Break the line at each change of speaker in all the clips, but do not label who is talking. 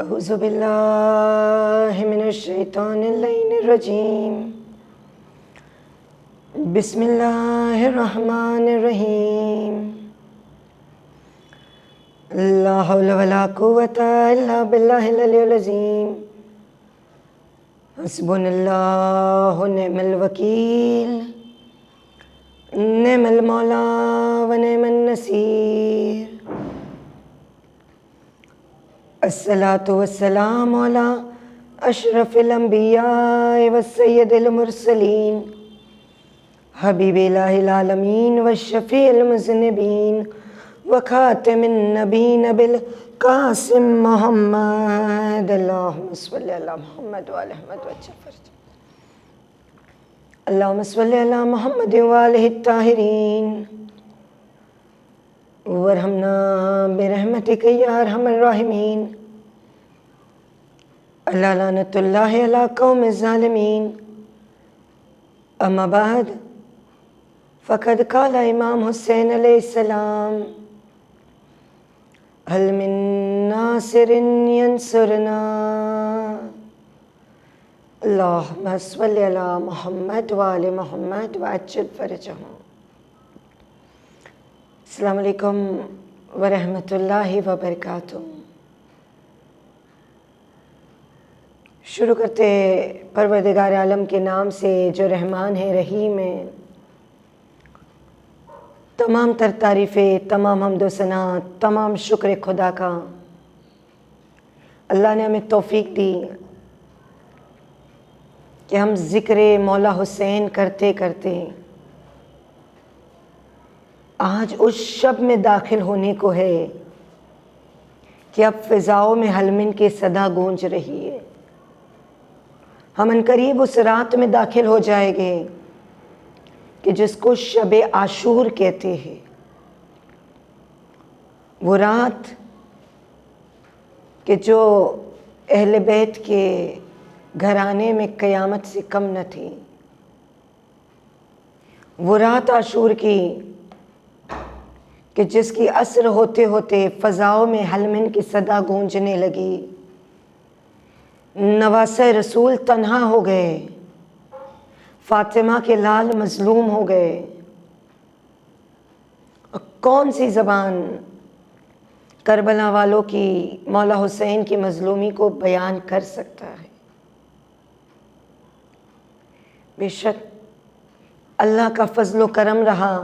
اعوذ باللہ من الشیطان اللعین الرجیم بسم اللہ الرحمن الرحیم لا حول ولا قوة الا باللہ العلی العظیم حسبنا اللہ نعم الوکیل نعم المولا و نعم النصیر الصلاة والسلام علی اشرف الانبیاء والسید المرسلین حبیب الہ العالمین والشفیع المذنبین وخاتم النبین بالقاسم محمد اللہم صلی علی محمد وعلی محمد وجفر اللہم صلی علی محمد وآلہ الطاہرین وارحمنا برحمتک یا ارحم الراحمین اللہ لعنت اللہ علی قوم الظالمین اما بعد فقد قال امام حسین علیہ السلام هل من ناصر ینصرنا اللہم صلی علی محمد وآل محمد وعجل فرجہم۔ السلام علیکم ورحمۃ اللہ وبرکاتہ۔ شروع کرتے پروردگار عالم کے نام سے جو رحمان ہے رحیم ہے۔ تمام تر تعریفیں، تمام حمد و ثنا، تمام شکر خدا کا۔ اللہ نے ہمیں توفیق دی کہ ہم ذکر مولا حسین کرتے کرتے آج اس شب میں داخل ہونے کو ہے کہ اب فضاؤں میں حلمن کی صدا گونج رہی ہے۔ ہم عنقریب اس رات میں داخل ہو جائیں گے کہ جس کو شب عاشور کہتے ہیں۔ وہ رات کہ جو اہل بیت کے گھرانے میں قیامت سے کم نہ تھی۔ وہ رات عاشور کی کہ جس کی عصر ہوتے ہوتے فضاؤں میں حلمن کی صدا گونجنے لگی۔ نواسہ رسول تنہا ہو گئے، فاطمہ کے لال مظلوم ہو گئے۔ کون سی زبان کربلا والوں کی، مولا حسین کی مظلومی کو بیان کر سکتا ہے؟ بے شک اللہ کا فضل و کرم رہا،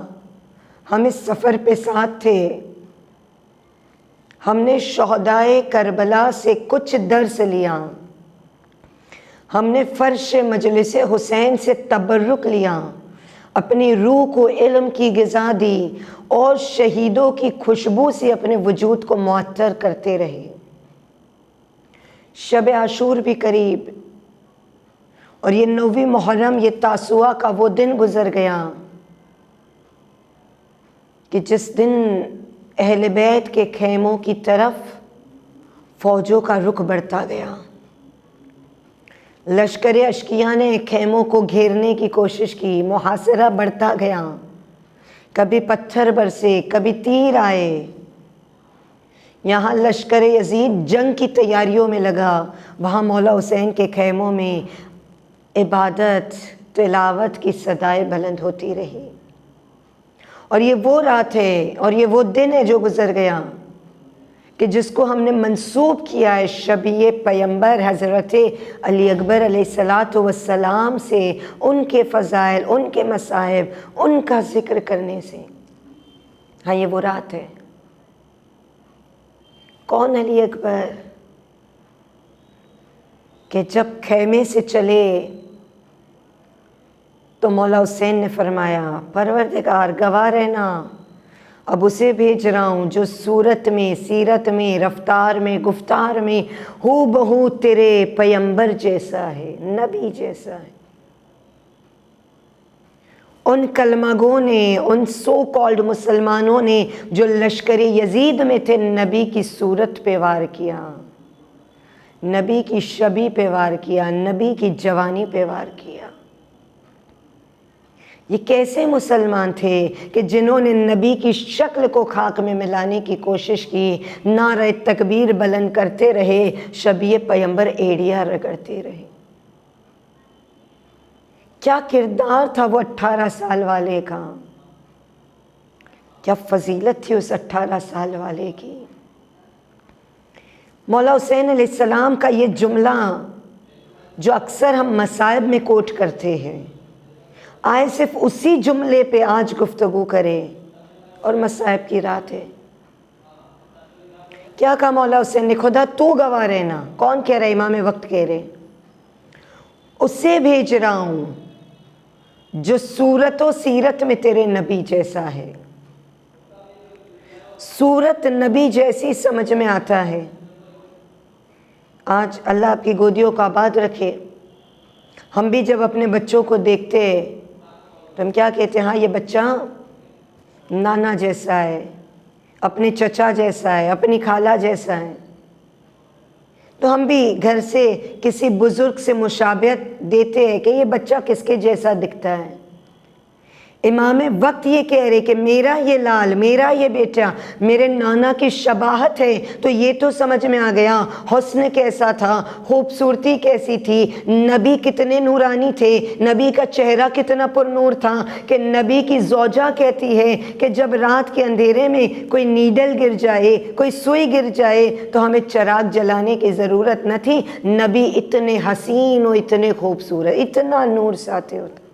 ہم اس سفر پہ ساتھ تھے۔ ہم نے شہدائے کربلا سے کچھ درس لیا، ہم نے فرش مجلس حسین سے تبرک لیا، اپنی روح کو علم کی غذا دی اور شہیدوں کی خوشبو سے اپنے وجود کو معطر کرتے رہے۔ شب عاشور بھی قریب، اور یہ 9 محرم، یہ تاسوعہ کا وہ دن گزر گیا کہ جس دن اہل بیت کے خیموں کی طرف فوجوں کا رخ بڑھتا گیا۔ لشکر اشقیاء نے خیموں کو گھیرنے کی کوشش کی، محاصرہ بڑھتا گیا۔ کبھی پتھر برسے، کبھی تیر آئے۔ یہاں لشکر یزید جنگ کی تیاریوں میں لگا، وہاں مولا حسین کے خیموں میں عبادت، تلاوت کی صدائیں بلند ہوتی رہی۔ اور یہ وہ رات ہے اور یہ وہ دن ہے جو گزر گیا کہ جس کو ہم نے منسوب کیا ہے شبیہ پیمبر حضرت علی اکبر علیہ السلام سے، ان کے فضائل، ان کے مصائب، ان کا ذکر کرنے سے۔ ہاں یہ وہ رات ہے۔ کون علی اکبر کہ جب خیمے سے چلے تو مولا حسین نے فرمایا پروردگار گواہ رہنا، اب اسے بھیج رہا ہوں جو صورت میں، سیرت میں، رفتار میں، گفتار میں ہو بہو تیرے پیمبر جیسا ہے، نبی جیسا ہے۔ ان کلمہ گوں نے، ان سو کالڈ مسلمانوں نے جو لشکر یزید میں تھے، نبی کی صورت پہ وار کیا، نبی کی شبی پہ وار کیا، نبی کی جوانی پہ وار کیا۔ یہ کیسے مسلمان تھے کہ جنہوں نے نبی کی شکل کو خاک میں ملانے کی کوشش کی، نعرہ تکبیر بلند کرتے رہے، شبیہ پیغمبر ایڑیا رگڑتے رہے۔ کیا کردار تھا وہ 18 سال والے کا، کیا فضیلت تھی اس 18 سال والے کی۔ مولا حسین علیہ السلام کا یہ جملہ جو اکثر ہم مصائب میں کوٹ کرتے ہیں، آئے صرف اسی جملے پہ آج گفتگو کریں، اور مصائب کی رات ہے۔ کیا کہا مولا حسین نے؟ خدا تو گواہ رہنا، کون کہہ رہا ہے؟ امام وقت کہہ رہے، اسے بھیج رہا ہوں جو صورت و سیرت میں تیرے نبی جیسا ہے۔ صورت نبی جیسی سمجھ میں آتا ہے۔ آج اللہ آپ کی گودیوں کو آباد رکھے، ہم بھی جب اپنے بچوں کو دیکھتے ہیں تو ہم کیا کہتے ہیں؟ ہاں یہ بچہ نانا جیسا ہے، اپنے چچا جیسا ہے، اپنی خالہ جیسا ہے۔ تو ہم بھی گھر سے کسی بزرگ سے مشابہت دیتے ہیں کہ یہ بچہ کس کے جیسا دکھتا ہے۔ امام وقت یہ کہہ رہے کہ میرا یہ لال، میرا یہ بیٹا میرے نانا کی شباہت ہے، تو یہ تو سمجھ میں آ گیا حسن کیسا تھا، خوبصورتی کیسی تھی، نبی کتنے نورانی تھے، نبی کا چہرہ کتنا پر نور تھا کہ نبی کی زوجہ کہتی ہے کہ جب رات کے اندھیرے میں کوئی نیڈل گر جائے، کوئی سوئی گر جائے تو ہمیں چراغ جلانے کی ضرورت نہ تھی، نبی اتنے حسین و اتنے خوبصورت، اتنا نور ساتے ہوتا۔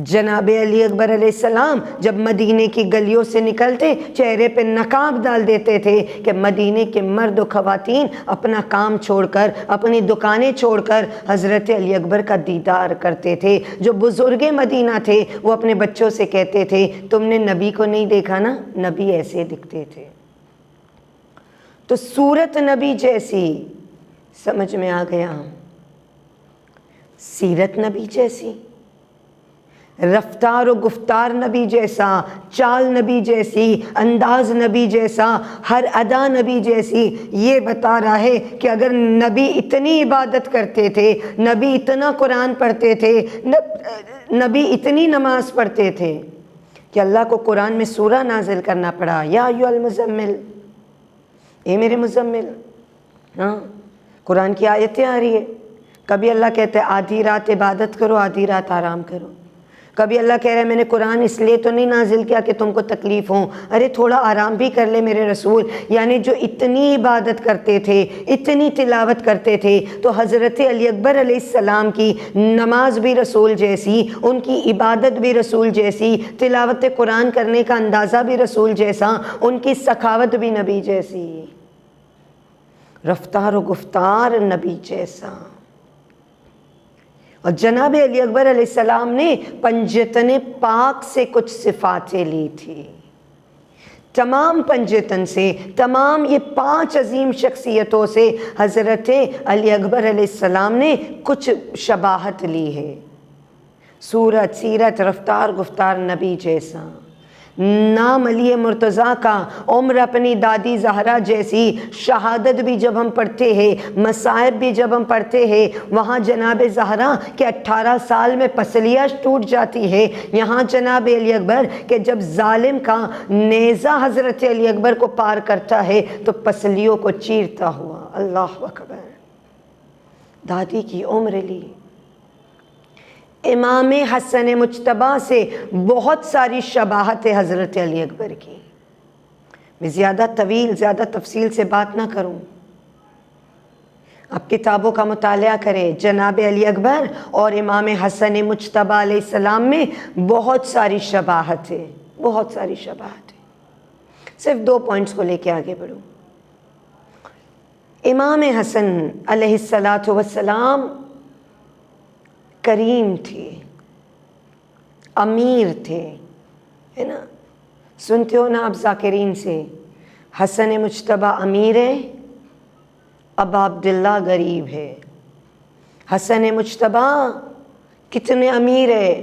جناب علی اکبر علیہ السلام جب مدینے کی گلیوں سے نکلتے چہرے پہ نقاب ڈال دیتے تھے کہ مدینے کے مرد و خواتین اپنا کام چھوڑ کر، اپنی دکانیں چھوڑ کر حضرت علی اکبر کا دیدار کرتے تھے۔ جو بزرگ مدینہ تھے وہ اپنے بچوں سے کہتے تھے تم نے نبی کو نہیں دیکھا نا، نبی ایسے دکھتے تھے۔ تو صورت نبی جیسی سمجھ میں آ گیا، سیرت نبی جیسی، رفتار و گفتار نبی جیسا، چال نبی جیسی، انداز نبی جیسا، ہر ادا نبی جیسی۔ یہ بتا رہا ہے کہ اگر نبی اتنی عبادت کرتے تھے، نبی اتنا قرآن پڑھتے تھے، نبی اتنی نماز پڑھتے تھے کہ اللہ کو قرآن میں سورہ نازل کرنا پڑا، یا ایھا المزمل، اے میرے مزمل۔ ہاں قرآن کی آیتیں آ رہی ہے، کبھی اللہ کہتا ہے آدھی رات عبادت کرو، آدھی رات آرام کرو۔ کبھی اللہ کہہ رہا ہے میں نے قرآن اس لیے تو نہیں نازل کیا کہ تم کو تکلیف ہو، ارے تھوڑا آرام بھی کر لے میرے رسول۔ یعنی جو اتنی عبادت کرتے تھے، اتنی تلاوت کرتے تھے، تو حضرت علی اکبر علیہ السلام کی نماز بھی رسول جیسی، ان کی عبادت بھی رسول جیسی، تلاوت قرآن کرنے کا اندازہ بھی رسول جیسا، ان کی سخاوت بھی نبی جیسی، رفتار و گفتار نبی جیسا۔ اور جناب علی اکبر علیہ السلام نے پنجتن پاک سے کچھ صفاتیں لی تھی، تمام پنجتن سے، تمام یہ 5 عظیم شخصیتوں سے حضرت علی اکبر علیہ السلام نے کچھ شباہت لی ہے۔ صورت، سیرت، رفتار، گفتار نبی جیسا۔ نام علی مرتضیٰ کا، عمر اپنی دادی زہرا جیسی، شہادت بھی جب ہم پڑھتے ہیں، مصائب بھی جب ہم پڑھتے ہیں، وہاں جناب زہرا کے 18 سال میں پسلیاں ٹوٹ جاتی ہے، یہاں جناب علی اکبر کہ جب ظالم کا نیزہ حضرت علی اکبر کو پار کرتا ہے تو پسلیوں کو چیرتا ہوا۔ اللہ اکبر، دادی کی عمر لی۔ امام حسن مجتبیٰ سے بہت ساری شباہت ہے حضرت علی اکبر کی۔ میں زیادہ طویل، زیادہ تفصیل سے بات نہ کروں، آپ کتابوں کا مطالعہ کریں۔ جناب علی اکبر اور امام حسن مجتبیٰ علیہ السلام میں بہت ساری شباہت ہے، بہت ساری شباہت ہے۔ صرف 2 پوائنٹس کو لے کے آگے بڑھوں۔ امام حسن علیہ السلام کریم تھے، امیر تھے، ہے نا؟ سنتے ہو نا آپ ذاکرین سے، حسن مجتبیٰ امیر ہے، ابا عبداللہ غریب ہے۔ حسن مجتبیٰ کتنے امیر ہے،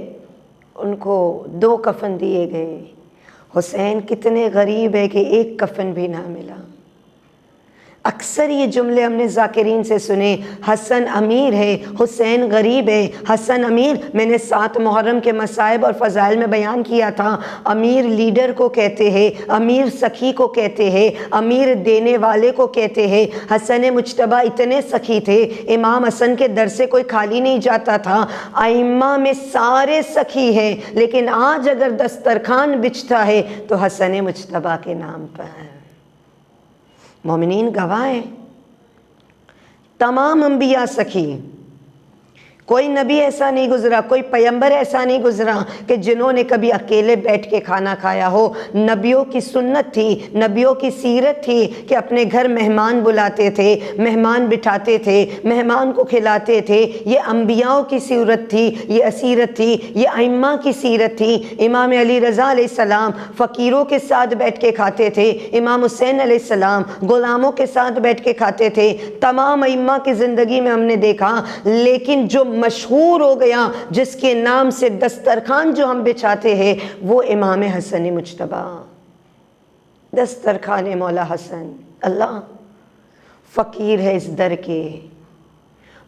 ان کو 2 کفن دیے گئے۔ حسین کتنے غریب ہے کہ 1 کفن بھی نہ ملا۔ اکثر یہ جملے ہم نے ذاکرین سے سنے، حسن امیر ہے، حسین غریب ہے۔ حسن امیر میں نے 7 محرم کے مصائب اور فضائل میں بیان کیا تھا۔ امیر لیڈر کو کہتے ہیں، امیر سخی کو کہتے ہیں، امیر دینے والے کو کہتے ہیں۔ حسن مجتبیٰ اتنے سخی تھے، امام حسن کے در سے کوئی خالی نہیں جاتا تھا۔ ائمہ میں سارے سخی ہیں، لیکن آج اگر دسترخوان بچھتا ہے تو حسن مجتبیٰ کے نام پر۔ مومنین گواہ ہیں، تمام انبیاء سخی، کوئی نبی ایسا نہیں گزرا، کوئی پیغمبر ایسا نہیں گزرا کہ جنہوں نے کبھی اکیلے بیٹھ کے کھانا کھایا ہو۔ نبیوں کی سنت تھی، نبیوں کی سیرت تھی کہ اپنے گھر مہمان بلاتے تھے، مہمان بٹھاتے تھے، مہمان کو کھلاتے تھے۔ یہ انبیاء کی سیرت تھی، یہ سیرت تھی، یہ ائمہ کی سیرت تھی۔ امام علی رضا علیہ السلام فقیروں کے ساتھ بیٹھ کے کھاتے تھے، امام حسین علیہ السلام غلاموں کے ساتھ بیٹھ کے کھاتے تھے۔ تمام ائمہ کی زندگی میں ہم نے دیکھا، لیکن جو مشہور ہو گیا، جس کے نام سے دسترخوان جو ہم بچھاتے ہیں، وہ امام حسن مجتبیٰ۔ دسترخوان مولا حسن، اللہ فقیر ہے اس در کے،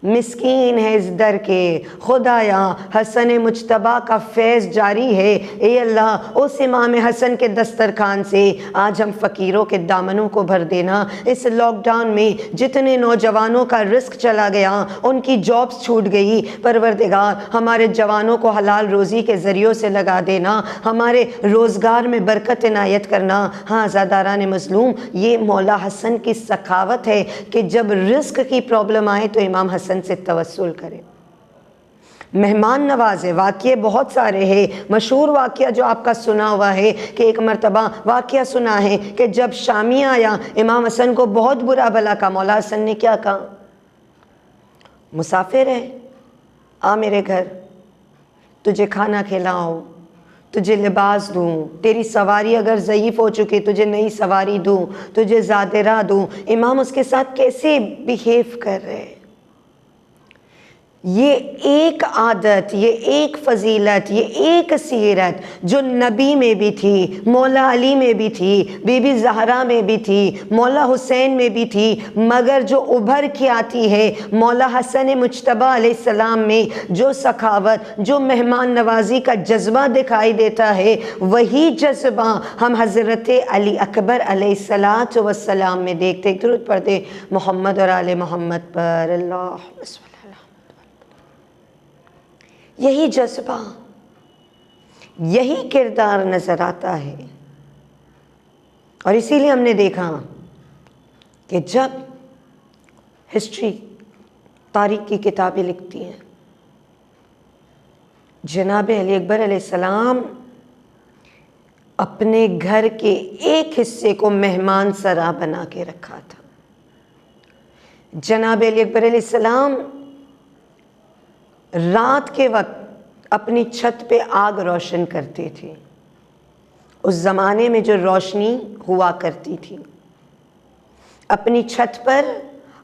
مسکین ہے اس در کے، خدایا حسن مجتبیٰ کا فیض جاری ہے۔ اے اللہ اس امام حسن کے دسترخوان سے آج ہم فقیروں کے دامنوں کو بھر دینا۔ اس لاک ڈاؤن میں جتنے نوجوانوں کا رزق چلا گیا، ان کی جابز چھوٹ گئی، پروردگار ہمارے جوانوں کو حلال روزی کے ذریعوں سے لگا دینا، ہمارے روزگار میں برکت عنایت کرنا۔ ہاں عزاداران مظلوم، یہ مولا حسن کی سخاوت ہے کہ جب رزق کی پرابلم آئے تو امام حسن سے توسل کرے، مہمان نوازے۔ واقعے بہت سارے ہیں، مشہور واقعہ جو آپ کا سنا ہوا ہے کہ ایک مرتبہ واقعہ سنا ہے کہ جب شامی آیا، امام حسن کو بہت برا بھلا کہا۔ مولا حسن نے کیا کہا؟ مسافر ہے، آ میرے گھر، تجھے کھانا کھلاؤں، تجھے لباس دوں، تیری سواری اگر ضعیف ہو چکی تجھے نئی سواری دوں، تجھے زاد راہ دوں۔ امام اس کے ساتھ کیسے بیہیو کر رہے؟ یہ ایک عادت، یہ ایک فضیلت، یہ ایک سیرت جو نبی میں بھی تھی، مولا علی میں بھی تھی، بی بی زہرا میں بھی تھی، مولا حسین میں بھی تھی، مگر جو ابھر کے آتی ہے مولا حسن مجتبیٰ علیہ السلام میں، جو سخاوت، جو مہمان نوازی کا جذبہ دکھائی دیتا ہے، وہی جذبہ ہم حضرت علی اکبر علیہ الصلاۃ والسلام میں دیکھتے۔ درود پڑھتے محمد اور آل محمد پر، اللہ صلی اللہ۔ یہی جذبہ، یہی کردار نظر آتا ہے، اور اسی لیے ہم نے دیکھا کہ جب ہسٹری، تاریخ کی کتابیں لکھتی ہیں، جناب علی اکبر علیہ السلام اپنے گھر کے ایک حصے کو مہمان سرا بنا کے رکھا تھا۔ جناب علی اکبر علیہ السلام رات کے وقت اپنی چھت پہ آگ روشن کرتے تھے۔ اس زمانے میں جو روشنی ہوا کرتی تھی، اپنی چھت پر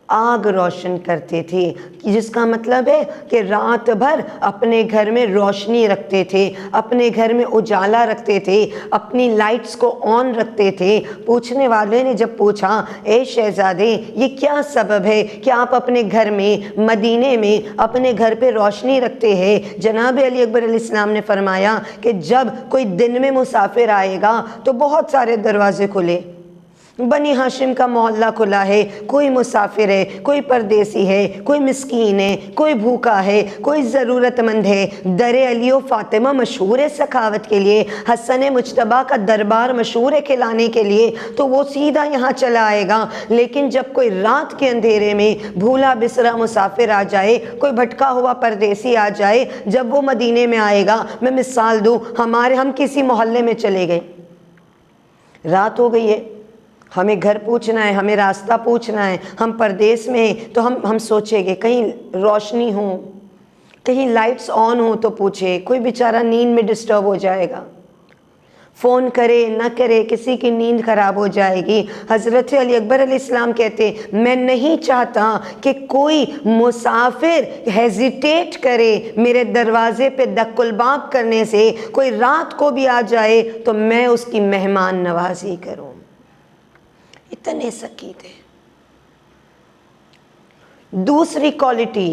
آگ روشن کرتے تھے، جس کا مطلب ہے کہ رات بھر اپنے گھر میں روشنی رکھتے تھے، اپنے گھر میں اجالا رکھتے تھے، اپنی لائٹس کو آن رکھتے تھے۔ پوچھنے والے نے جب پوچھا، اے شہزادے یہ کیا سبب ہے کہ آپ اپنے گھر میں، مدینے میں اپنے گھر پہ روشنی رکھتے ہیں؟ جناب علی اکبر علیہ السلام نے فرمایا کہ جب کوئی دن میں مسافر آئے گا تو بہت سارے دروازے کھلے، بنی ہاشم کا محلہ کھلا ہے، کوئی مسافر ہے، کوئی پردیسی ہے، کوئی مسکین ہے، کوئی بھوکا ہے، کوئی ضرورت مند ہے۔ در علی و فاطمہ مشہور ہے سخاوت کے لیے، حسن مجتبیٰ کا دربار مشہور ہے کھلانے کے لیے، تو وہ سیدھا یہاں چلا آئے گا۔ لیکن جب کوئی رات کے اندھیرے میں بھولا بسرا مسافر آ جائے، کوئی بھٹکا ہوا پردیسی آ جائے، جب وہ مدینے میں آئے گا، میں مثال دوں، ہم کسی محلے میں چلے گئے، رات ہو گئی ہے، ہمیں گھر پوچھنا ہے، ہمیں راستہ پوچھنا ہے، ہم پردیس میں ہیں، تو ہم سوچیں گے کہیں روشنی ہو، کہیں لائٹس آن ہو تو پوچھے، کوئی بیچارہ نیند میں ڈسٹرب ہو جائے گا، فون کرے نہ کرے، کسی کی نیند خراب ہو جائے گی۔ حضرت علی اکبر علیہ السلام کہتے میں نہیں چاہتا کہ کوئی مسافر ہیزیٹیٹ کرے میرے دروازے پہ دق الباب کرنے سے، کوئی رات کو بھی آ جائے تو میں اس کی مہمان نوازی کروں۔ اتنے سکیت ہیں، دوسری کوالٹی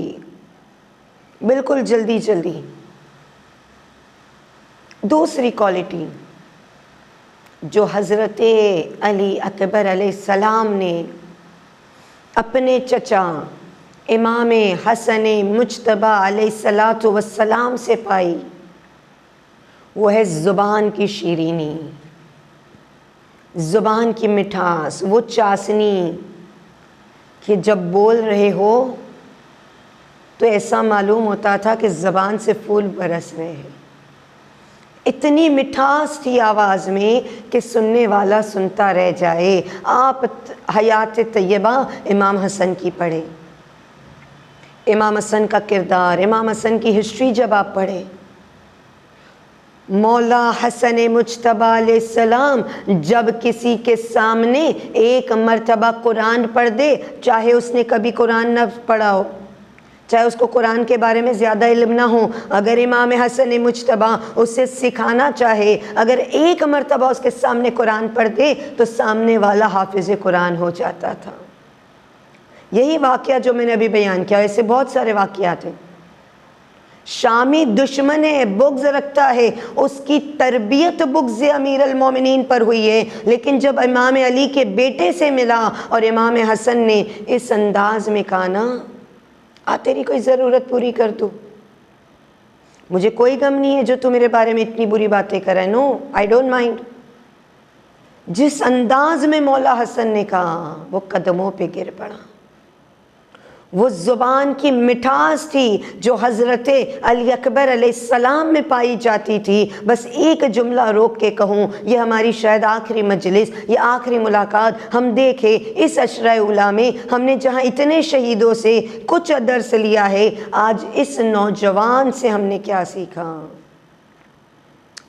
بالکل جلدی جلدی، دوسری کوالٹی جو حضرت علی اکبر علیہ السلام نے اپنے چچا امام حسن مجتبیٰ علیہ السلام سے پائی، وہ ہے زبان کی شیرینی، زبان کی مٹھاس، وہ چاشنی کہ جب بول رہے ہو تو ایسا معلوم ہوتا تھا کہ زبان سے پھول برس رہے ہیں، اتنی مٹھاس تھی آواز میں کہ سننے والا سنتا رہ جائے۔ آپ حیات طیبہ امام حسن کی پڑھیں، امام حسن کا کردار، امام حسن کی ہسٹری جب آپ پڑھیں، مولا حسن مجتبیٰ علیہ السلام جب کسی کے سامنے ایک مرتبہ قرآن پڑھ دے، چاہے اس نے کبھی قرآن نہ پڑھا ہو، چاہے اس کو قرآن کے بارے میں زیادہ علم نہ ہو، اگر امام حسن مجتبیٰ اسے سکھانا چاہے، اگر ایک مرتبہ اس کے سامنے قرآن پڑھ دے تو سامنے والا حافظ قرآن ہو جاتا تھا۔ یہی واقعہ جو میں نے ابھی بیان کیا، ایسے بہت سارے واقعات ہیں۔ شامی دشمن ہے، بغض رکھتا ہے، اس کی تربیت بغض امیر المومنین پر ہوئی ہے، لیکن جب امام علی کے بیٹے سے ملا اور امام حسن نے اس انداز میں کہا نا، تیری کوئی ضرورت پوری کر دو، مجھے کوئی غم نہیں ہے جو تو میرے بارے میں اتنی بری باتیں کر رہا ہے، نو آئی ڈونٹ مائنڈ۔ جس انداز میں مولا حسن نے کہا وہ قدموں پہ گر پڑا، وہ زبان کی مٹھاس تھی جو حضرت علی اکبر علیہ السلام میں پائی جاتی تھی۔ بس ایک جملہ روک کے کہوں، یہ ہماری شاید آخری مجلس، یہ آخری ملاقات، ہم دیکھیں اس عشرہ اولیٰ میں ہم نے جہاں اتنے شہیدوں سے کچھ درس لیا ہے، آج اس نوجوان سے ہم نے کیا سیکھا؟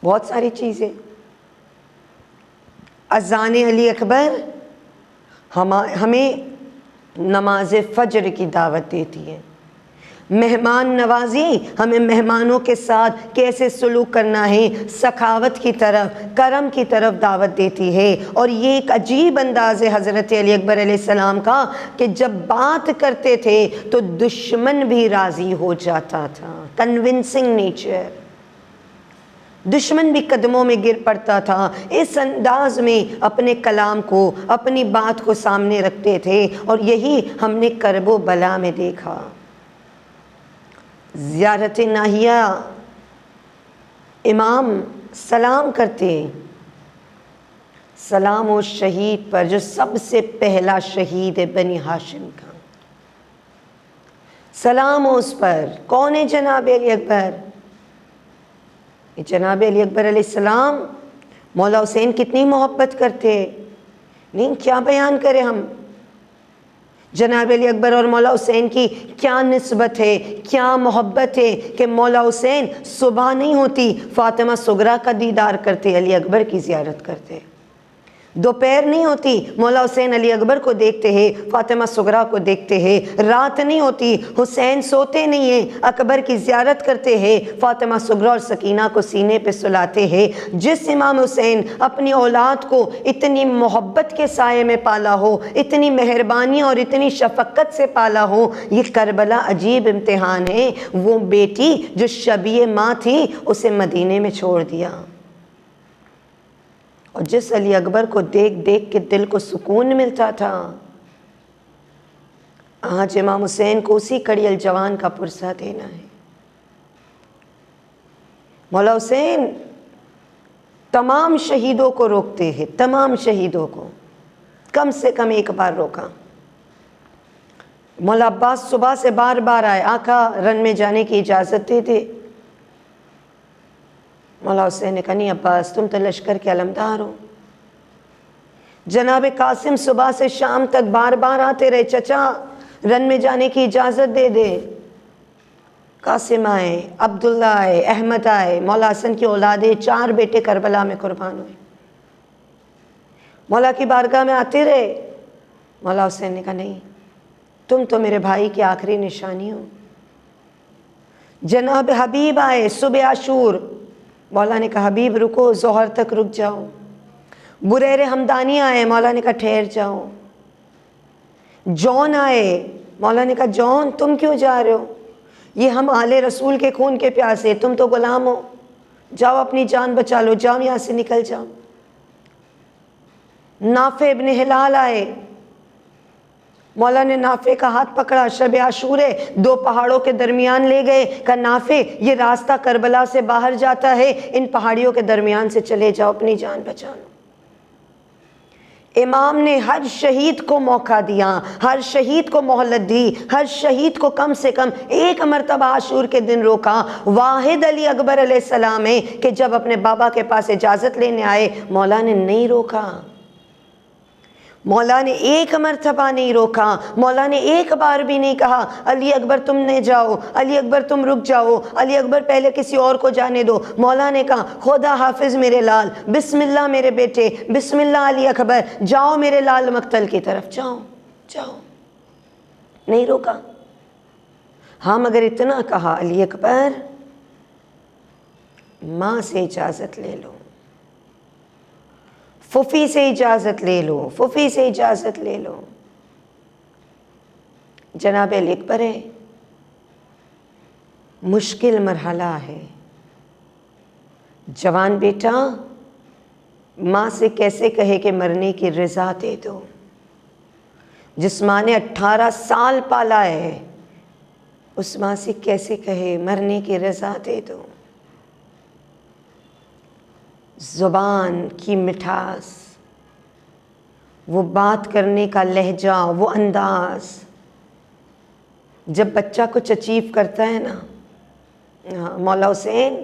بہت ساری چیزیں۔ اذان علی اکبر ہمیں نماز فجر کی دعوت دیتی ہے، مہمان نوازی ہمیں مہمانوں کے ساتھ کیسے سلوک کرنا ہے، سخاوت کی طرف، کرم کی طرف دعوت دیتی ہے۔ اور یہ ایک عجیب انداز ہے حضرت علی اکبر علیہ السلام کا کہ جب بات کرتے تھے تو دشمن بھی راضی ہو جاتا تھا، کنونسنگ نیچر، دشمن بھی قدموں میں گر پڑتا تھا۔ اس انداز میں اپنے کلام کو، اپنی بات کو سامنے رکھتے تھے، اور یہی ہم نے کرب و بلا میں دیکھا۔ زیارت ناہیہ امام سلام کرتے، سلام اس شہید پر جو سب سے پہلا شہید ہے بنی ہاشم کا، سلام اس پر۔ کون ہے جناب علی اکبر؟ جناب علی اکبر علیہ السلام مولا حسین کتنی محبت کرتے، نہیں کیا بیان کریں ہم، جناب علی اکبر اور مولا حسین کی کیا نسبت ہے، کیا محبت ہے کہ مولا حسین صبح نہیں ہوتی فاطمہ صغریٰ کا دیدار کرتے، علی اکبر کی زیارت کرتے، دوپہر نہیں ہوتی مولا حسین علی اکبر کو دیکھتے ہیں، فاطمہ صغریٰ کو دیکھتے ہیں، رات نہیں ہوتی حسین سوتے نہیں ہیں، اکبر کی زیارت کرتے ہیں، فاطمہ صغریٰ اور سکینہ کو سینے پہ سلاتے ہیں۔ جس امام حسین اپنی اولاد کو اتنی محبت کے سائے میں پالا ہو، اتنی مہربانی اور اتنی شفقت سے پالا ہو، یہ کربلا عجیب امتحان ہے۔ وہ بیٹی جو شبیہ ماں تھی اسے مدینے میں چھوڑ دیا، اور جس علی اکبر کو دیکھ دیکھ کے دل کو سکون ملتا تھا، آج امام حسین کو اسی کڑی الجوان کا پرسہ دینا ہے۔ مولا حسین تمام شہیدوں کو روکتے ہیں، تمام شہیدوں کو کم سے کم ایک بار روکا۔ مولا عباس صبح سے بار بار آئے، آقا رن میں جانے کی اجازت دے دے۔ مولا حسین نے کہا نہیں عباس، تم تو لشکر کے علمدار ہو۔ جناب قاسم صبح سے شام تک بار بار آتے رہے، چچا رن میں جانے کی اجازت دے دے۔ قاسم آئے، عبداللہ آئے، احمد آئے، مولا حسن کی اولادیں، 4 بیٹے کربلا میں قربان ہوئے، مولا کی بارگاہ میں آتے رہے۔ مولا حسین نے کہا نہیں، تم تو میرے بھائی کی آخری نشانی ہو۔ جناب حبیب آئے صبح عاشور، مولا نے کہا حبیب رکو، ظہر تک رک جاؤ۔ بریر ہمدانی آئے، مولا نے کہا ٹھہر جاؤ۔ جون آئے، مولا نے کہا جون تم کیوں جا رہے ہو؟ یہ ہم آل رسول کے خون کے پیاسے، تم تو غلام ہو، جاؤ اپنی جان بچا لو، جاؤ یہاں سے نکل جاؤ۔ نافع ابن ہلال آئے، مولا نے نافع کا ہاتھ پکڑا، شب عاشور ہے، 2 پہاڑوں کے درمیان لے گئے، کہا نافع یہ راستہ کربلا سے باہر جاتا ہے، ان پہاڑیوں کے درمیان سے چلے جاؤ، اپنی جان بچا لو۔ امام نے ہر شہید کو موقع دیا، ہر شہید کو مہلت دی، ہر شہید کو کم سے کم 1 مرتبہ عاشور کے دن روکا۔ واحد علی اکبر علیہ السلام ہے کہ جب اپنے بابا کے پاس اجازت لینے آئے، مولا نے نہیں روکا، مولا نے 1 مرتبہ نہیں روکا، مولا نے 1 بار بھی نہیں کہا علی اکبر تم نے جاؤ، علی اکبر تم رک جاؤ، علی اکبر پہلے کسی اور کو جانے دو۔ مولا نے کہا خدا حافظ میرے لال، بسم اللہ میرے بیٹے، بسم اللہ علی اکبر، جاؤ میرے لال مقتل کی طرف، جاؤ جاؤ، نہیں روکا۔ ہاں مگر اتنا کہا علی اکبر ماں سے اجازت لے لو، پھوپھی سے اجازت لے لو، پھوپھی سے اجازت لے لو۔ جناب علی اکبر ہے، مشکل مرحلہ ہے، جوان بیٹا ماں سے کیسے کہے کہ مرنے کی رضا دے دو؟ جس ماں نے 18 سال پالا ہے اس ماں سے کیسے کہے مرنے کی رضا دے دو؟ زبان کی مٹھاس، وہ بات کرنے کا لہجہ، وہ انداز، جب بچہ کچھ اچیو کرتا ہے نا۔ مولا حسین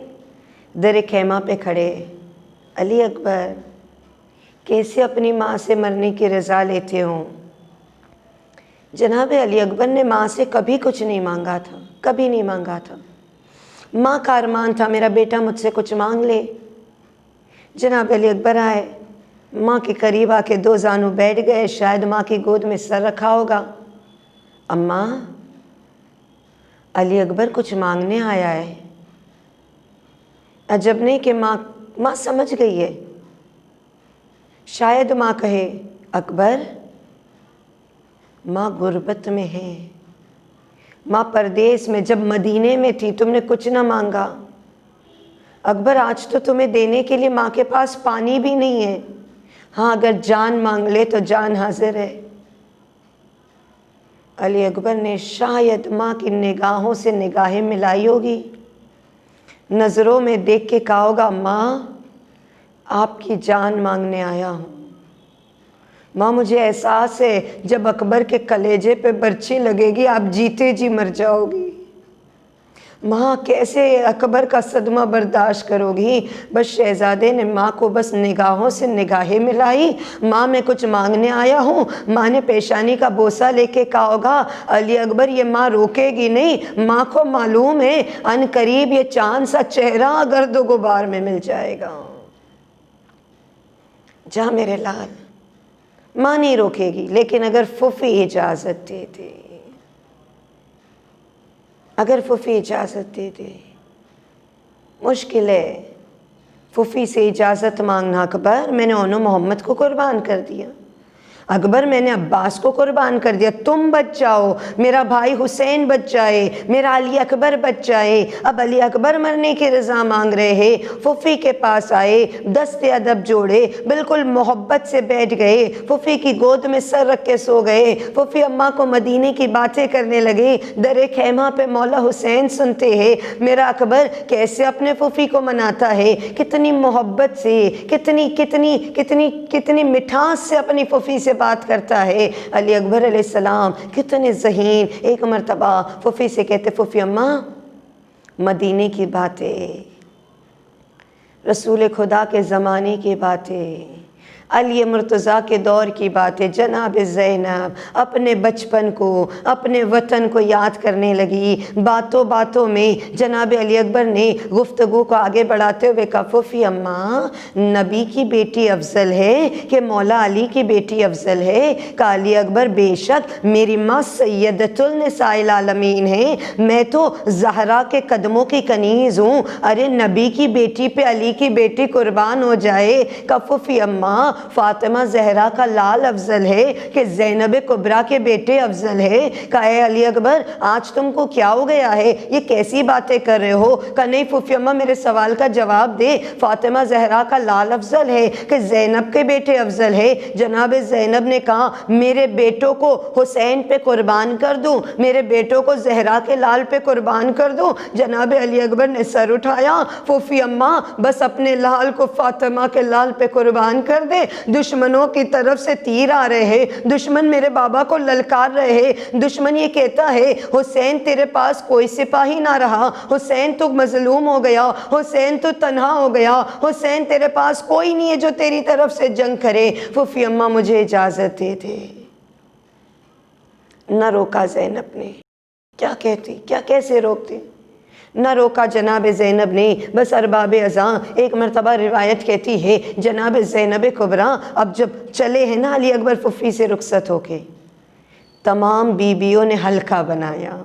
در خیمہ پہ کھڑے، علی اکبر کیسے اپنی ماں سے مرنے کی رضا لیتے ہوں؟ جناب علی اکبر نے ماں سے کبھی کچھ نہیں مانگا تھا، کبھی نہیں مانگا تھا۔ ماں کا ارمان تھا میرا بیٹا مجھ سے کچھ مانگ لے۔ جناب علی اکبر آئے، ماں کے قریب آ کے 2 زانوں بیٹھ گئے، شاید ماں کی گود میں سر رکھا ہوگا۔ اماں علی اکبر کچھ مانگنے آیا ہے۔ عجب نہیں کہ ماں سمجھ گئی ہے۔ شاید ماں کہے اکبر ماں غربت میں ہے، ماں پردیس میں، جب مدینے میں تھی تم نے کچھ نہ مانگا، اکبر آج تو تمہیں دینے کے لیے ماں کے پاس پانی بھی نہیں ہے، ہاں اگر جان مانگ لے تو جان حاضر ہے۔ علی اکبر نے شاید ماں کی نگاہوں سے نگاہیں ملائی ہوگی، نظروں میں دیکھ کے کہا ہوگا ماں آپ کی جان مانگنے آیا ہوں۔ ماں مجھے احساس ہے جب اکبر کے کلیجے پہ برچھی لگے گی آپ جیتے جی مر جاؤ گی۔ ماں کیسے اکبر کا صدمہ برداشت کرو گی؟ بس شہزادے نے ماں کو بس نگاہوں سے نگاہیں ملائی، ماں میں کچھ مانگنے آیا ہوں۔ ماں نے پیشانی کا بوسہ لے کے کہا ہوگا علی اکبر یہ ماں روکے گی نہیں، ماں کو معلوم ہے ان قریب یہ چاند سا چہرہ گرد و غبار میں مل جائے گا۔ جا میرے لال، ماں نہیں روکے گی، لیکن اگر پھوپھی اجازت دے دے، اگر پھوپھی اجازت دے دے۔ مشکل ہے پھوپھی سے اجازت مانگنا۔ اکبر میں نے انہوں محمد کو قربان کر دیا، اکبر میں نے عباس کو قربان کر دیا، تم بچ جاؤ، میرا بھائی حسین بچ جائے، میرا علی اکبر بچ جائے۔ اب علی اکبر مرنے کی رضا مانگ رہے ہیں، پھوپھی کے پاس آئے، دست ادب جوڑے، بالکل محبت سے بیٹھ گئے، پھوپھی کی گود میں سر رکھ کے سو گئے۔ پھوپھی اماں کو مدینے کی باتیں کرنے لگے۔ در خیمہ پہ مولا حسین سنتے ہیں میرا اکبر کیسے اپنے پھوپھی کو مناتا ہے، کتنی محبت سے، کتنی کتنی کتنی کتنی مٹھاس سے اپنی پھوپھی سے بات کرتا ہے۔ علی اکبر علیہ السلام کتنے ذہین، ایک مرتبہ پھوپھی سے کہتے پھوپھی اماں مدینے کی باتیں، رسول خدا کے زمانے کی باتیں، علی مرتضیٰ کے دور کی باتیں، جناب زینب اپنے بچپن کو، اپنے وطن کو یاد کرنے لگی۔ باتوں باتوں میں جناب علی اکبر نے گفتگو کو آگے بڑھاتے ہوئے کہا پھوپھی اماں نبی کی بیٹی افضل ہے کہ مولا علی کی بیٹی افضل ہے؟ کہا علی اکبر بے شک میری ماں سیدۃ النساء العالمین ہے، میں تو زہرا کے قدموں کی کنیز ہوں، ارے نبی کی بیٹی پہ علی کی بیٹی قربان ہو جائے۔ کہا پھوپھی اماں فاطمہ زہرا کا لال افضل ہے کہ زینب کبریٰ کے بیٹے افضل ہے؟ کہا اے علی اکبر آج تم کو کیا ہو گیا ہے، یہ کیسی باتیں کر رہے ہو؟ کہا نہیں پھوپھی اماں میرے سوال کا جواب دے، فاطمہ زہرا کا لال افضل ہے کہ زینب کے بیٹے افضل ہے؟ جناب زینب نے کہا میرے بیٹوں کو حسین پہ قربان کر دوں، میرے بیٹوں کو زہرا کے لال پہ قربان کر دوں؟ جناب علی اکبر نے سر اٹھایا، پھوپھی اماں بس اپنے لال کو فاطمہ کے لال پہ قربان کر دے، دشمنوں کی طرف سے تیر آ رہے ہیں، دشمن میرے بابا کو للکار رہے ہیں، دشمن یہ کہتا ہے حسین تیرے پاس کوئی سپاہی نہ رہا، حسین تو مظلوم ہو گیا، حسین تو تنہا ہو گیا، حسین تیرے پاس کوئی نہیں ہے جو تیری طرف سے جنگ کرے، پھوپھی اماں مجھے اجازت دے دے۔ نہ روکا زینب نے، کیا کہتی، کیا کیسے روکتی؟ نہ روکا جناب زینب نے، بس ارباب اذاں ایک مرتبہ روایت کہتی ہے جناب زینب کبریٰ اب جب چلے ہیں نا علی اکبر پھوپھی سے رخصت ہو کے، تمام بیویوں نے حلقہ بنایا،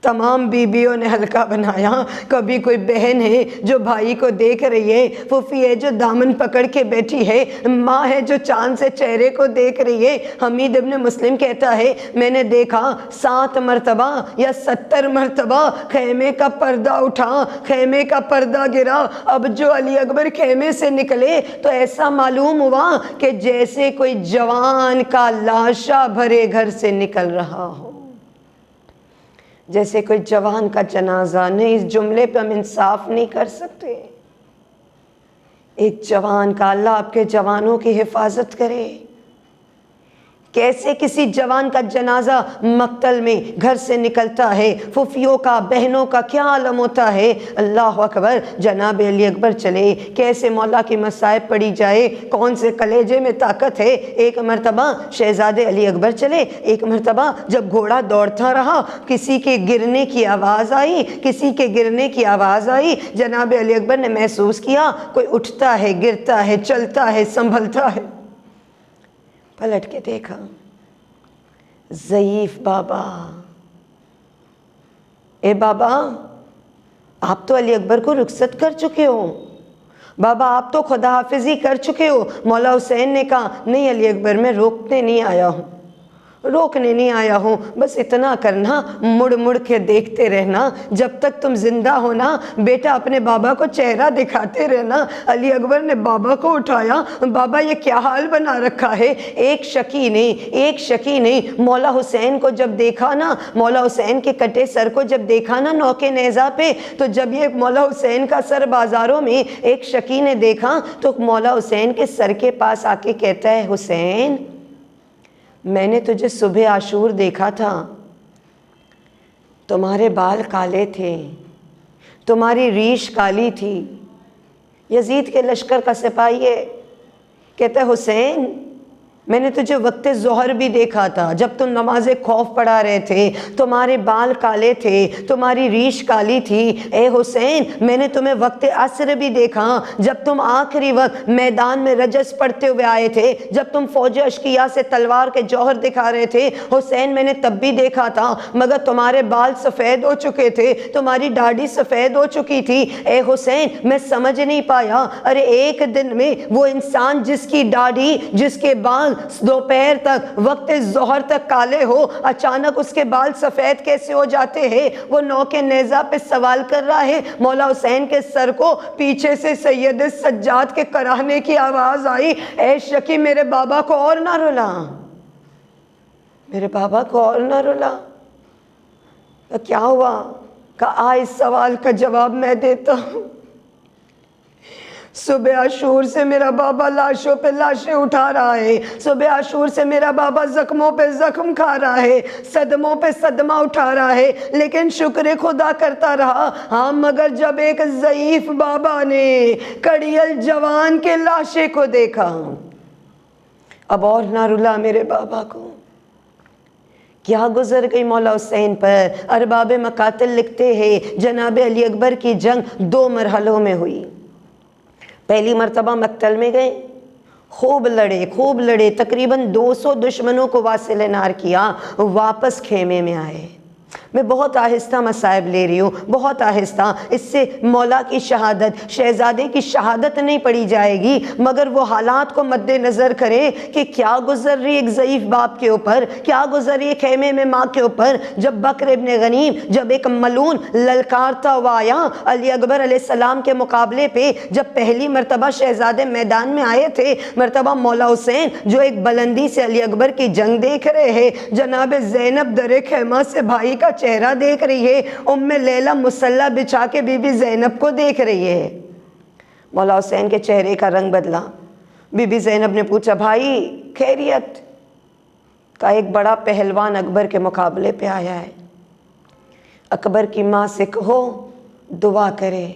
تمام بیویوں نے حلقہ بنایا۔ کبھی کوئی بہن ہے جو بھائی کو دیکھ رہی ہے، پھوپھی ہے جو دامن پکڑ کے بیٹھی ہے، ماں ہے جو چاند سے چہرے کو دیکھ رہی ہے۔ حمید ابن مسلم کہتا ہے میں نے دیکھا 7 مرتبہ یا 70 مرتبہ خیمے کا پردہ اٹھا، خیمے کا پردہ گرا، اب جو علی اکبر خیمے سے نکلے تو ایسا معلوم ہوا کہ جیسے کوئی جوان کا لاشا بھرے گھر سے نکل رہا ہو، جیسے کوئی جوان کا جنازہ۔ نہیں، اس جملے پہ ہم انصاف نہیں کر سکتے۔ ایک جوان کا، اللہ آپ کے جوانوں کی حفاظت کرے، کیسے کسی جوان کا جنازہ مقتل میں گھر سے نکلتا ہے، پھوپھیوں کا، بہنوں کا کیا عالم ہوتا ہے۔ اللہ اکبر، جناب علی اکبر چلے، کیسے مولا کی مصائب پڑی جائے، کون سے کلیجے میں طاقت ہے۔ ایک مرتبہ شہزادے علی اکبر چلے، ایک مرتبہ جب گھوڑا دوڑتا رہا کسی کے گرنے کی آواز آئی، کسی کے گرنے کی آواز آئی، جناب علی اکبر نے محسوس کیا کوئی اٹھتا ہے، گرتا ہے، چلتا ہے، سنبھلتا ہے۔ پلٹ کے دیکھا، ضعیف بابا۔ اے بابا آپ تو علی اکبر کو رخصت کر چکے ہو، بابا آپ تو خدا حافظی کر چکے ہو۔ مولا حسین نے کہا نہیں علی اکبر میں روکنے نہیں آیا ہوں، روکنے نہیں آیا ہوں، بس اتنا کرنا مڑ مڑ کے دیکھتے رہنا، جب تک تم زندہ ہونا بیٹا اپنے بابا کو چہرہ دکھاتے رہنا۔ علی اکبر نے بابا کو اٹھایا، بابا یہ کیا حال بنا رکھا ہے؟ ایک شکی نہیں مولا حسین کو جب دیکھا نا، مولا حسین کے کٹے سر کو جب دیکھا نا نوکے نیزہ پہ، تو جب یہ مولا حسین کا سر بازاروں میں ایک شکی نے دیکھا تو مولا حسین کے سر کے پاس آ کے کہتا ہے حسین میں نے تجھے صبح عاشور دیکھا تھا، تمہارے بال کالے تھے، تمہاری ریش کالی تھی۔ یزید کے لشکر کا سپاہی ہے، کہتا ہے حسین میں نے تجھے وقت ظہر بھی دیکھا تھا، جب تم نماز خوف پڑھا رہے تھے، تمہارے بال کالے تھے، تمہاری ریش کالی تھی۔ اے حسین میں نے تمہیں وقت عصر بھی دیکھا، جب تم آخری وقت میدان میں رجس پڑھتے ہوئے آئے تھے، جب تم فوج اشقیاء سے تلوار کے جوہر دکھا رہے تھے، حسین میں نے تب بھی دیکھا تھا، مگر تمہارے بال سفید ہو چکے تھے، تمہاری داڑھی سفید ہو چکی تھی۔ اے حسین میں سمجھ نہیں پایا، ارے ایک دن میں وہ انسان جس کی داڑھی، جس کے بال دوپہر تک وقت ظہر تک کالے ہو، اچانک اس کے بال سفید کیسے ہو جاتے ہیں؟ وہ نوکے نیزہ پہ سوال کر رہا ہے۔ مولا حسین کے سر کو پیچھے سے سید سجاد کے کراہنے کی آواز آئی، اے شکی میرے بابا کو اور نہ رلا، میرے بابا کو اور نہ رلا۔ کیا ہوا؟ کہا اس سوال کا جواب میں دیتا ہوں۔ صبح عاشور سے میرا بابا لاشوں پہ لاشیں اٹھا رہا ہے، صبح عاشور سے میرا بابا زخموں پہ زخم کھا رہا ہے، صدموں پہ صدمہ اٹھا رہا ہے، لیکن شکر خدا کرتا رہا۔ ہاں مگر جب ایک ضعیف بابا نے کڑیل جوان کے لاشے کو دیکھا، اب اور نہ رلا میرے بابا کو۔ کیا گزر گئی مولا حسین پر۔ ارباب مقاتل لکھتے ہیں جناب علی اکبر کی جنگ 2 مرحلوں میں ہوئی۔ پہلی مرتبہ مقتل میں گئے، خوب لڑے، تقریباً 200 دشمنوں کو واصل نار کیا، واپس خیمے میں آئے۔ میں بہت آہستہ مصائب لے رہی ہوں، بہت آہستہ، اس سے مولا کی شہادت، شہزادے کی شہادت نہیں پڑھی جائے گی، مگر وہ حالات کو مد نظر کریں کہ کیا گزر رہی ایک ضعیف باپ کے اوپر، کیا گزر رہی ہے خیمے میں ماں کے اوپر، جب بکر ابن غنیم، جب ایک ملعون للکارتا ہوا آیا علی اکبر علیہ السلام کے مقابلے پہ، جب پہلی مرتبہ شہزادے میدان میں آئے تھے، مرتبہ مولا حسین جو ایک بلندی سے علی اکبر کی جنگ دیکھ رہے ہیں، جناب زینب در خیمہ سے بھائی کا چہرہ دیکھ رہی ہے، ام لیلہ مصلی بچھا کے بی بی زینب کو دیکھ رہی ہے، مولا حسین کے چہرے کا رنگ بدلا۔ بی بی زینب نے پوچھا بھائی خیریت؟ کا ایک بڑا پہلوان اکبر کے مقابلے پہ آیا ہے، اکبر کی ماں سے کہو دعا کرے،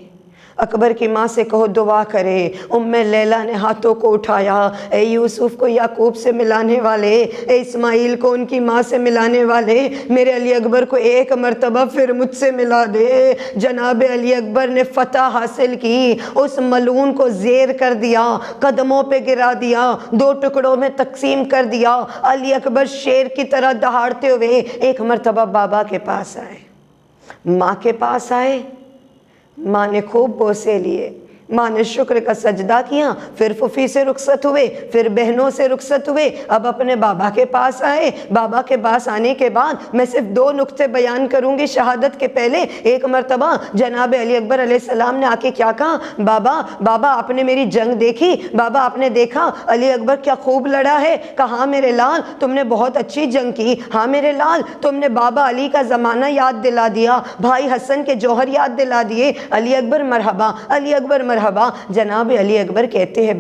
اکبر کی ماں سے کہو دعا کرے۔ ام لیلہ نے ہاتھوں کو اٹھایا، اے یوسف کو یعقوب سے ملانے والے، اے اسماعیل کو ان کی ماں سے ملانے والے، میرے علی اکبر کو ایک مرتبہ پھر مجھ سے ملا دے۔ جناب علی اکبر نے فتح حاصل کی، اس ملعون کو زیر کر دیا، قدموں پہ گرا دیا، دو ٹکڑوں میں تقسیم کر دیا۔ علی اکبر شیر کی طرح دہاڑتے ہوئے ایک مرتبہ بابا کے پاس آئے، ماں کے پاس آئے، ماں نے خوب بوسے لیے، ماں نے شکر کا سجدہ کیا، پھر پھوپھی سے رخصت ہوئے، پھر بہنوں سے رخصت ہوئے، اب اپنے بابا کے پاس آئے۔ بابا کے پاس آنے کے بعد میں صرف 2 نقطے بیان کروں گی شہادت کے پہلے۔ ایک مرتبہ جناب علی اکبر علیہ السلام نے آ کے کیا کہا، بابا آپ نے میری جنگ دیکھی؟ بابا آپ نے دیکھا علی اکبر کیا خوب لڑا ہے؟ کہا ہاں میرے لال تم نے بہت اچھی جنگ کی، ہاں میرے لال تم نے بابا علی کا زمانہ یاد دلا دیا، بھائی حسن کے جوہر یاد دلا دیے۔ علی اکبر مرحبا، علی اکبر مرحبا۔ جناب علی اکبر کہتے ہیں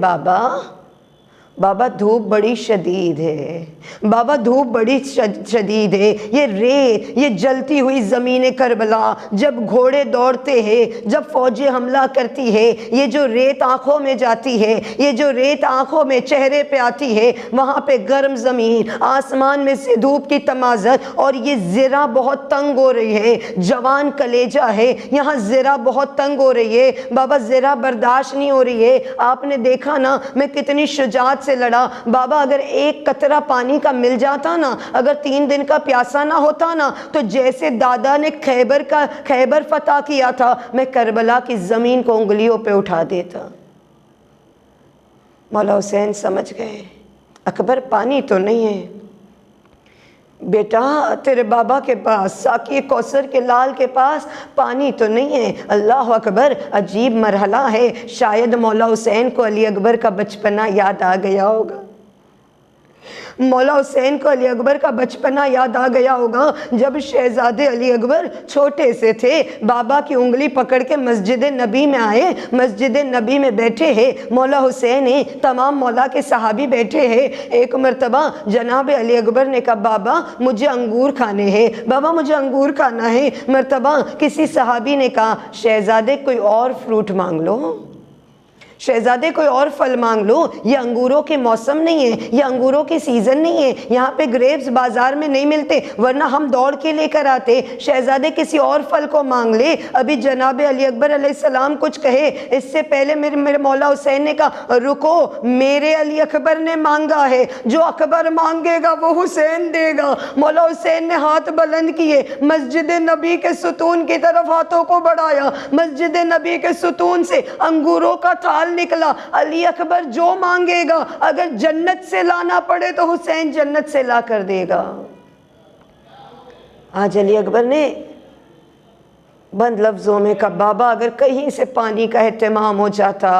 بابا دھوپ بڑی شدید ہے، بابا دھوپ بڑی شدید ہے، یہ ریت، یہ جلتی ہوئی زمین کربلا، جب گھوڑے دوڑتے ہیں، جب فوجیں حملہ کرتی ہے، یہ جو ریت آنکھوں میں جاتی ہے، یہ جو ریت آنکھوں میں چہرے پہ آتی ہے، وہاں پہ گرم زمین، آسمان میں سے دھوپ کی تمازت، اور یہ زرہ بہت تنگ ہو رہی ہے، جوان کلیجہ ہے، یہاں زرہ بہت تنگ ہو رہی ہے، بابا زرہ برداشت نہیں ہو رہی ہے۔ آپ نے دیکھا نا میں کتنی شجاعت سے لڑا، بابا اگر ایک قطرہ پانی کا مل جاتا نا، اگر 3 دن کا پیاسا نہ ہوتا نا، تو جیسے دادا نے خیبر فتح کیا تھا، میں کربلا کی زمین کو انگلیوں پہ اٹھا دیتا۔ مولا حسین سمجھ گئے اکبر پانی تو نہیں ہے بیٹا، تیرے بابا کے پاس، ساقی کوثر کے لال کے پاس پانی تو نہیں ہے۔ اللہ اکبر، عجیب مرحلہ ہے، شاید مولا حسین کو علی اکبر کا بچپنا یاد آ گیا ہوگا، مولا حسین کو علی اکبر کا بچپنا یاد آ گیا ہوگا، جب شہزادے علی اکبر چھوٹے سے تھے، بابا کی انگلی پکڑ کے مسجد نبی میں آئے، مسجد نبی میں بیٹھے ہیں، مولا حسین ہیں، تمام مولا کے صحابی بیٹھے ہیں۔ ایک مرتبہ جناب علی اکبر نے کہا بابا مجھے انگور کھانے ہیں، بابا مجھے انگور کھانا ہے۔ مرتبہ کسی صحابی نے کہا شہزادے کوئی اور فروٹ مانگ لو، شہزادے کوئی اور پھل مانگ لو، یہ انگوروں کے موسم نہیں ہے، یہ انگوروں کی سیزن نہیں ہے، یہاں پہ گریپس بازار میں نہیں ملتے، ورنہ ہم دوڑ کے لے کر آتے، شہزادے کسی اور پھل کو مانگ لے۔ ابھی جناب علی اکبر علیہ السلام کچھ کہے اس سے پہلے میرے مولا حسین نے کہا رکو، میرے علی اکبر نے مانگا ہے، جو اکبر مانگے گا وہ حسین دے گا۔ مولا حسین نے ہاتھ بلند کیے، مسجد نبی کے ستون کی طرف ہاتھوں کو بڑھایا، مسجد نبی کے ستون سے انگوروں کا تھال نکلا۔ علی اکبر جو مانگے گا، اگر جنت سے لانا پڑے تو حسین جنت سے لا کر دے گا۔ آج علی اکبر نے بند لفظوں میں کہا بابا اگر کہیں سے پانی کا اہتمام ہو جاتا،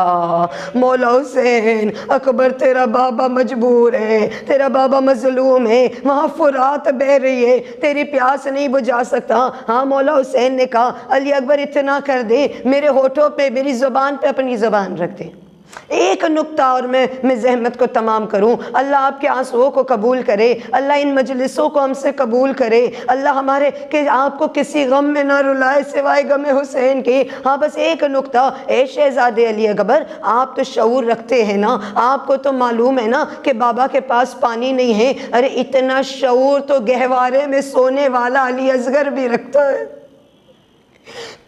مولا حسین اکبر تیرا بابا مجبور ہے، تیرا بابا مظلوم ہے، وہاں فرات بہہ رہی ہے، تیری پیاس نہیں بجھا سکتا۔ ہاں مولا حسین نے کہا علی اکبر اتنا کر دے، میرے ہونٹوں پہ، میری زبان پہ اپنی زبان رکھ دے۔ ایک نکتہ اور میں زحمت کو تمام کروں، اللہ آپ کے آنسوؤں کو قبول کرے، اللہ ان مجلسوں کو ہم سے قبول کرے، اللہ ہمارے کہ آپ کو کسی غم میں نہ رلائے سوائے غم حسین کی۔ ہاں بس ایک نکتہ، اے شہزادے علی اکبر آپ تو شعور رکھتے ہیں نا، آپ کو تو معلوم ہے نا کہ بابا کے پاس پانی نہیں ہے، ارے اتنا شعور تو گہوارے میں سونے والا علی اصغر بھی رکھتا ہے،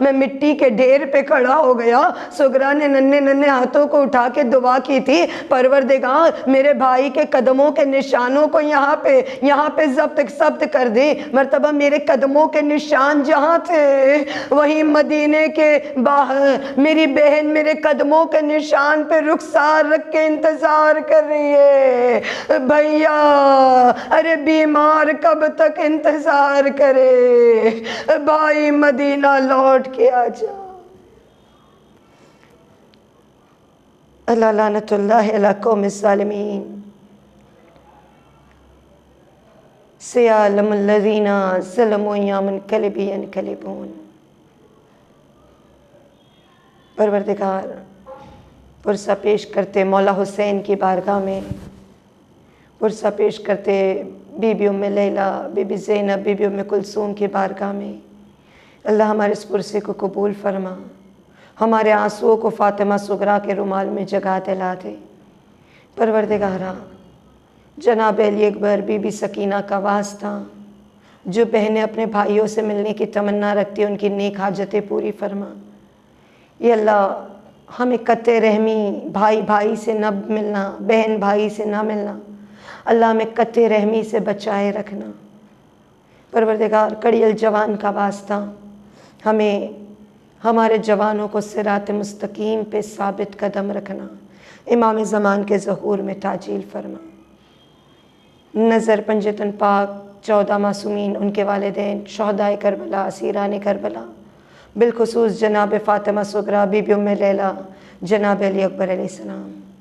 میں مٹی کے ڈھیر پہ کھڑا ہو گیا۔ سغرا نے ننھے ننھے ہاتھوں کو اٹھا کے دعا کی تھی، پروردگار میرے بھائی کے قدموں کے نشانوں کو یہاں پہ ضبط کر دے۔ مرتبہ میرے قدموں کے نشان جہاں تھے وہیں مدینے کے باہر میری بہن میرے قدموں کے نشان پہ رخسار رکھ کے انتظار کر رہی ہے۔ بھیا ارے بیمار کب تک انتظار کرے، بھائی مدینہ لوٹ کے آ جا۔ اللہ لعنت اللہ علی قوم الظالمین، سیعلم الذین ظلموا یا منقلب ینقلبون۔ پروردگار پرسہ پیش کرتے مولا حسین کی بارگاہ میں، پرسہ پیش کرتے بی بی ام لیلہ، بی بی زینب، بی بی ام کلثوم کی بارگاہ میں، اللہ ہمارے اس پرسے کو قبول فرما، ہمارے آنسوؤں کو فاطمہ صغریٰ کے رومال میں جگہ دلا دے۔ پروردگارا جناب علی اکبر، بی بی سکینہ کا واسطہ، جو بہنیں اپنے بھائیوں سے ملنے کی تمنا رکھتی ہیں ان کی نیک حاجتیں پوری فرما۔ یہ اللہ ہمیں قطع رحمی، بھائی بھائی سے نہ ملنا، بہن بھائی سے نہ ملنا، اللہ ہمیں قطع رحمی سے بچائے رکھنا۔ پروردگار کڑی الجوان کا واسطہ ہمیں ہمارے جوانوں کو صراط مستقیم پہ ثابت قدم رکھنا، امام زمان کے ظہور میں تعجیل فرما۔ نظر پنجتن پاک 14 معصومین، ان کے والدین، شہدائے کربلا، اسیران کربلا، بالخصوص جناب فاطمہ صغریٰ، بی بی ام لیلہ، جناب علی اکبر علیہ السلام،